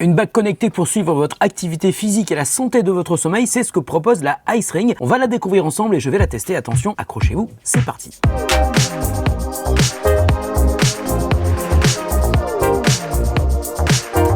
Une bague connectée pour suivre votre activité physique et la santé de votre sommeil, c'est ce que propose la Ice Ring. On va la découvrir ensemble et je vais la tester. Attention, accrochez-vous, c'est parti.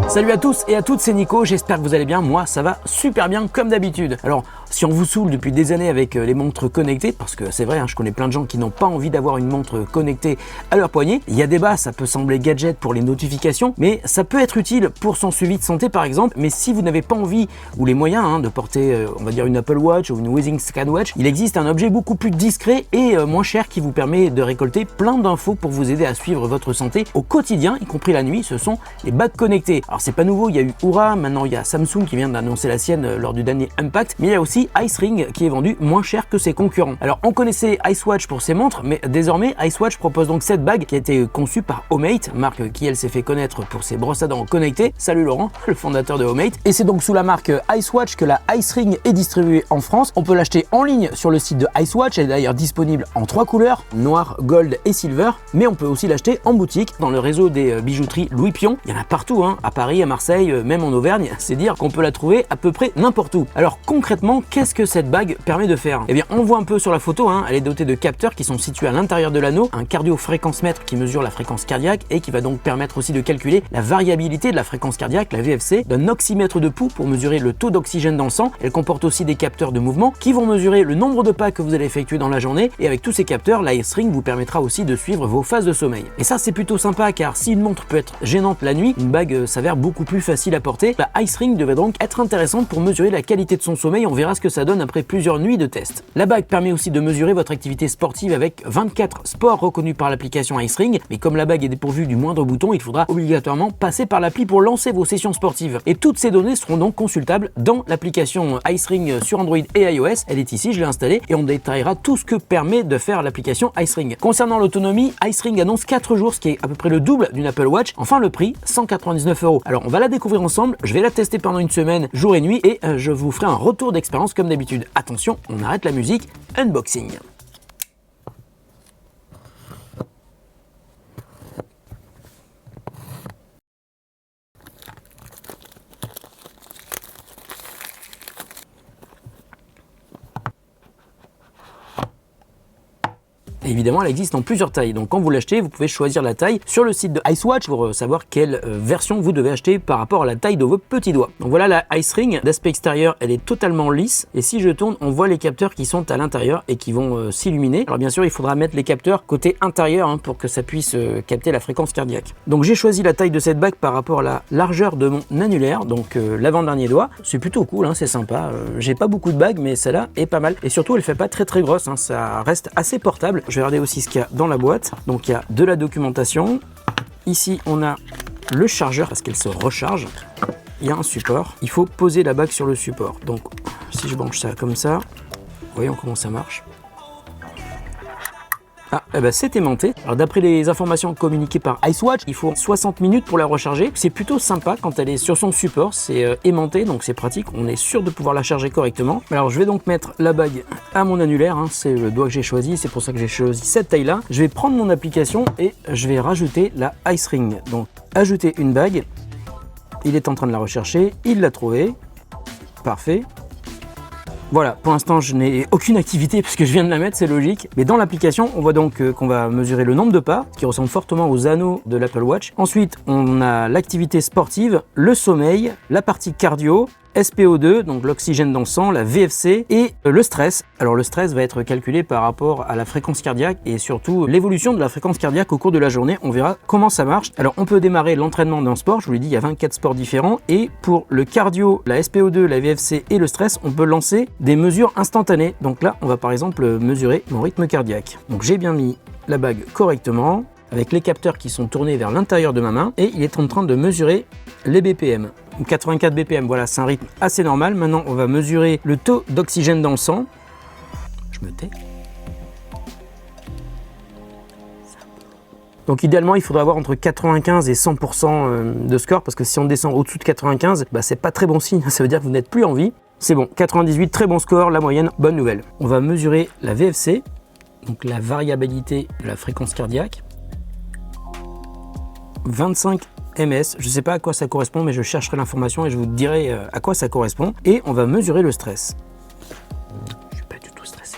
Salut à tous et à toutes, c'est Nico, j'espère que vous allez bien, moi ça va super bien comme d'habitude. Alors si on vous saoule depuis des années avec les montres connectées, parce que c'est vrai, je connais plein de gens qui n'ont pas envie d'avoir une montre connectée à leur poignet, il y a débat, ça peut sembler gadget pour les notifications, mais ça peut être utile pour son suivi de santé par exemple, mais si vous n'avez pas envie ou les moyens de porter, on va dire une Apple Watch ou une Withings ScanWatch, il existe un objet beaucoup plus discret et moins cher qui vous permet de récolter plein d'infos pour vous aider à suivre votre santé au quotidien, y compris la nuit, ce sont les bagues connectées. Alors c'est pas nouveau, il y a eu Oura, maintenant il y a Samsung qui vient d'annoncer la sienne lors du dernier Impact, mais il y a aussi Ice Ring qui est vendu moins cher que ses concurrents. Alors on connaissait Icewatch pour ses montres, mais désormais Icewatch propose donc cette bague qui a été conçue par Homemate, marque qui elle s'est fait connaître pour ses brosses à dents connectées. Salut Laurent, le fondateur de Homemate. Et c'est donc sous la marque Icewatch que la Ice Ring est distribuée en France. On peut l'acheter en ligne sur le site de Icewatch, elle est d'ailleurs disponible en 3 couleurs, noir, gold et silver, mais on peut aussi l'acheter en boutique dans le réseau des bijouteries Louis Pion. Il y en a partout, à Paris, à Marseille, même en Auvergne, c'est dire qu'on peut la trouver à peu près n'importe où. Alors concrètement, qu'est-ce que cette bague permet de faire? Eh bien, on voit un peu sur la photo, elle est dotée de capteurs qui sont situés à l'intérieur de l'anneau, un cardio-fréquence-mètre qui mesure la fréquence cardiaque et qui va donc permettre aussi de calculer la variabilité de la fréquence cardiaque, la VFC, d'un oxymètre de pouls pour mesurer le taux d'oxygène dans le sang. Elle comporte aussi des capteurs de mouvement qui vont mesurer le nombre de pas que vous allez effectuer dans la journée, et avec tous ces capteurs, la Ice Ring vous permettra aussi de suivre vos phases de sommeil. Et ça, c'est plutôt sympa car si une montre peut être gênante la nuit, une bague s'avère beaucoup plus facile à porter. La Ice Ring devait donc être intéressante pour mesurer la qualité de son sommeil. On verra ce que ça donne après plusieurs nuits de test. La bague permet aussi de mesurer votre activité sportive avec 24 sports reconnus par l'application Ice Ring, mais comme la bague est dépourvue du moindre bouton, il faudra obligatoirement passer par l'appli pour lancer vos sessions sportives. Et toutes ces données seront donc consultables dans l'application Ice Ring sur Android et iOS. Elle est ici, je l'ai installée et on détaillera tout ce que permet de faire l'application Ice Ring. Concernant l'autonomie, Ice Ring annonce 4 jours, ce qui est à peu près le double d'une Apple Watch. Enfin le prix, 199 €. Alors on va la découvrir ensemble, je vais la tester pendant une semaine, jour et nuit, et je vous ferai un retour d'expérience comme d'habitude. Attention, on arrête la musique, unboxing. Évidemment, elle existe en plusieurs tailles, donc quand vous l'achetez, vous pouvez choisir la taille sur le site de Icewatch pour savoir quelle version vous devez acheter par rapport à la taille de vos petits doigts. Donc voilà la Ice Ring, d'aspect extérieur, elle est totalement lisse, et si je tourne, on voit les capteurs qui sont à l'intérieur et qui vont s'illuminer. Alors bien sûr, il faudra mettre les capteurs côté intérieur pour que ça puisse capter la fréquence cardiaque. Donc j'ai choisi la taille de cette bague par rapport à la largeur de mon annulaire, donc l'avant-dernier doigt. C'est plutôt cool, c'est sympa. J'ai pas beaucoup de bagues, mais celle-là est pas mal. Et surtout, elle fait pas très grosse, ça reste assez portable. Je vais regarder aussi ce qu'il y a dans la boîte. Donc il y a de la documentation. Ici on a le chargeur parce qu'elle se recharge. Il y a un support. Il faut poser la bague sur le support. Donc si je branche ça comme ça, voyons comment ça marche. Ah, c'est aimanté. Alors d'après les informations communiquées par Icewatch, il faut 60 minutes pour la recharger. C'est plutôt sympa quand elle est sur son support, c'est aimanté, donc c'est pratique, on est sûr de pouvoir la charger correctement. Alors je vais donc mettre la bague à mon annulaire, c'est le doigt que j'ai choisi, c'est pour ça que j'ai choisi cette taille-là. Je vais prendre mon application et je vais rajouter la Ice Ring. Donc ajouter une bague, il est en train de la rechercher, il l'a trouvée, parfait. Voilà, pour l'instant je n'ai aucune activité puisque je viens de la mettre, c'est logique. Mais dans l'application, on voit donc qu'on va mesurer le nombre de pas, qui ressemble fortement aux anneaux de l'Apple Watch. Ensuite, on a l'activité sportive, le sommeil, la partie cardio, SPO2, donc l'oxygène dans le sang, la VFC et le stress. Alors le stress va être calculé par rapport à la fréquence cardiaque et surtout l'évolution de la fréquence cardiaque au cours de la journée. On verra comment ça marche. Alors on peut démarrer l'entraînement d'un sport, je vous l'ai dit, il y a 24 sports différents, et pour le cardio, la SPO2, la VFC et le stress, on peut lancer des mesures instantanées. Donc là, on va par exemple mesurer mon rythme cardiaque. Donc j'ai bien mis la bague correctement, avec les capteurs qui sont tournés vers l'intérieur de ma main, et il est en train de mesurer les BPM. 84 BPM, voilà, c'est un rythme assez normal. Maintenant, on va mesurer le taux d'oxygène dans le sang. Je me tais. Donc idéalement, il faudra avoir entre 95 et 100% de score, parce que si on descend au-dessous de 95, c'est pas très bon signe, ça veut dire que vous n'êtes plus en vie. C'est bon, 98, très bon score, la moyenne, bonne nouvelle. On va mesurer la VFC, donc la variabilité de la fréquence cardiaque. 25 MS. Je sais pas à quoi ça correspond, mais je chercherai l'information et je vous dirai à quoi ça correspond. Et on va mesurer le stress. Je suis pas du tout stressé.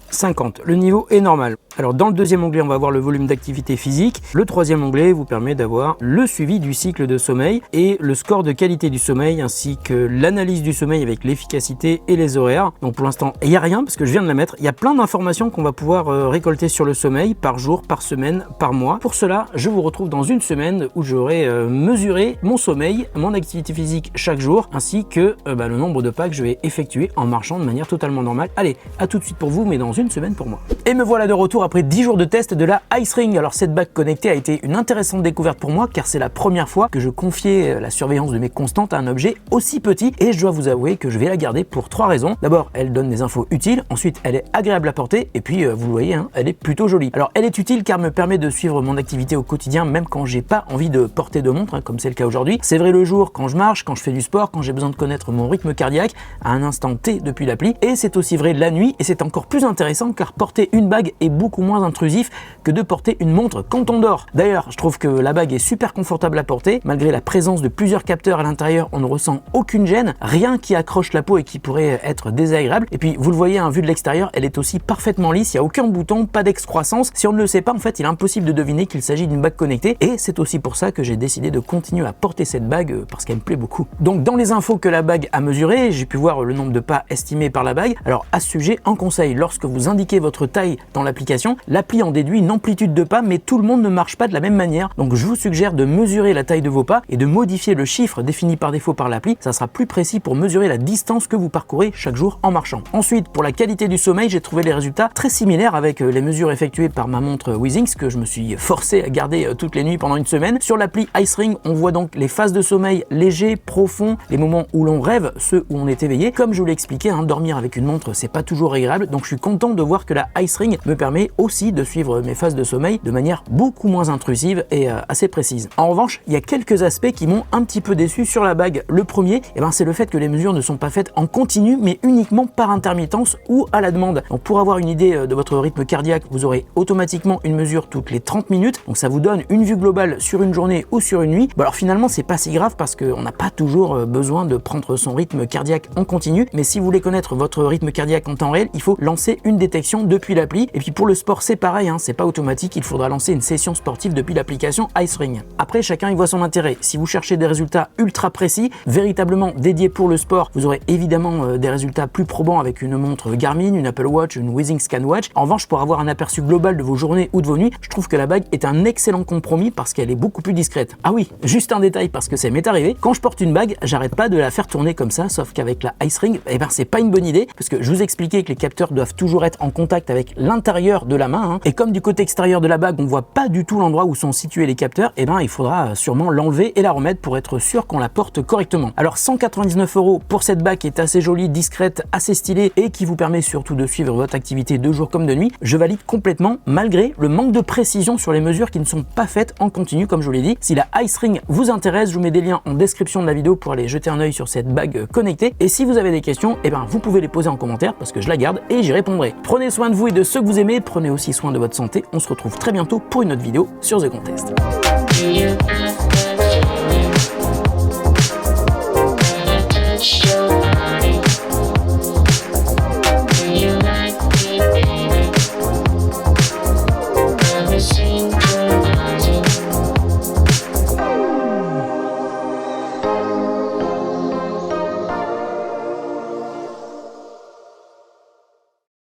50. Le niveau est normal. Alors dans le deuxième onglet, on va avoir le volume d'activité physique. Le troisième onglet vous permet d'avoir le suivi du cycle de sommeil et le score de qualité du sommeil ainsi que l'analyse du sommeil avec l'efficacité et les horaires. Donc pour l'instant, il n'y a rien parce que je viens de la mettre. Il y a plein d'informations qu'on va pouvoir récolter sur le sommeil par jour, par semaine, par mois. Pour cela, je vous retrouve dans une semaine où j'aurai mesuré mon sommeil, mon activité physique chaque jour ainsi que le nombre de pas que je vais effectuer en marchant de manière totalement normale. Allez, à tout de suite pour vous, mais dans une semaine pour moi. Et me voilà de retour après 10 jours de test de la Ice Ring. Alors cette bague connectée a été une intéressante découverte pour moi car c'est la première fois que je confiais la surveillance de mes constantes à un objet aussi petit et je dois vous avouer que je vais la garder pour 3 raisons. D'abord, elle donne des infos utiles, ensuite elle est agréable à porter et puis vous le voyez, elle est plutôt jolie. Alors elle est utile car elle me permet de suivre mon activité au quotidien même quand j'ai pas envie de porter de montre comme c'est le cas aujourd'hui. C'est vrai le jour quand je marche, quand je fais du sport, quand j'ai besoin de connaître mon rythme cardiaque à un instant T depuis l'appli et c'est aussi vrai la nuit et c'est encore plus intéressant car porter une bague est beaucoup moins intrusif que de porter une montre quand on dort. D'ailleurs, je trouve que la bague est super confortable à porter. Malgré la présence de plusieurs capteurs à l'intérieur, on ne ressent aucune gêne, rien qui accroche la peau et qui pourrait être désagréable. Et puis, vous le voyez, vu de l'extérieur, elle est aussi parfaitement lisse, il n'y a aucun bouton, pas d'excroissance. Si on ne le sait pas, en fait, il est impossible de deviner qu'il s'agit d'une bague connectée. Et c'est aussi pour ça que j'ai décidé de continuer à porter cette bague parce qu'elle me plaît beaucoup. Donc, dans les infos que la bague a mesurées, j'ai pu voir le nombre de pas estimé par la bague. Alors, à ce sujet, un conseil, lorsque vous indiquez votre taille dans l'application, l'appli en déduit une amplitude de pas, mais tout le monde ne marche pas de la même manière. Donc je vous suggère de mesurer la taille de vos pas et de modifier le chiffre défini par défaut par l'appli. Ça sera plus précis pour mesurer la distance que vous parcourez chaque jour en marchant. Ensuite, pour la qualité du sommeil, j'ai trouvé les résultats très similaires avec les mesures effectuées par ma montre Withings que je me suis forcé à garder toutes les nuits pendant une semaine. Sur l'appli Ice Ring, on voit donc les phases de sommeil légers, profonds, les moments où l'on rêve, ceux où on est éveillé. Comme je vous l'ai expliqué, dormir avec une montre, c'est pas toujours agréable. Donc je suis content de voir que la Ice Ring me permet aussi de suivre mes phases de sommeil de manière beaucoup moins intrusive et assez précise. En revanche, il y a quelques aspects qui m'ont un petit peu déçu sur la bague. Le premier, c'est le fait que les mesures ne sont pas faites en continu, mais uniquement par intermittence ou à la demande. Donc pour avoir une idée de votre rythme cardiaque, vous aurez automatiquement une mesure toutes les 30 minutes. Donc ça vous donne une vue globale sur une journée ou sur une nuit. Bon, alors finalement, c'est pas si grave parce qu'on n'a pas toujours besoin de prendre son rythme cardiaque en continu. Mais si vous voulez connaître votre rythme cardiaque en temps réel, il faut lancer une détection depuis l'appli. Et puis pour le sport, c'est pareil, c'est pas automatique, il faudra lancer une session sportive depuis l'application Ice Ring. Après, chacun y voit son intérêt. Si vous cherchez des résultats ultra précis, véritablement dédiés pour le sport, vous aurez évidemment des résultats plus probants avec une montre Garmin, une Apple Watch, une Withings ScanWatch. En revanche, pour avoir un aperçu global de vos journées ou de vos nuits, je trouve que la bague est un excellent compromis parce qu'elle est beaucoup plus discrète. Ah oui, juste un détail parce que ça m'est arrivé, quand je porte une bague, j'arrête pas de la faire tourner comme ça, sauf qu'avec la Ice Ring, c'est pas une bonne idée parce que je vous expliquais que les capteurs doivent toujours être en contact avec l'intérieur de la main, et comme du côté extérieur de la bague, on voit pas du tout l'endroit où sont situés les capteurs, il faudra sûrement l'enlever et la remettre pour être sûr qu'on la porte correctement. Alors 199 € pour cette bague qui est assez jolie, discrète, assez stylée et qui vous permet surtout de suivre votre activité de jour comme de nuit, je valide complètement malgré le manque de précision sur les mesures qui ne sont pas faites en continu comme je vous l'ai dit. Si la Ice Ring vous intéresse, je vous mets des liens en description de la vidéo pour aller jeter un œil sur cette bague connectée et si vous avez des questions, vous pouvez les poser en commentaire parce que je la garde et j'y répondrai. Prenez soin de vous et de ceux que vous aimez, prenez aussi soin de votre santé. On se retrouve très bientôt pour une autre vidéo sur The Contest.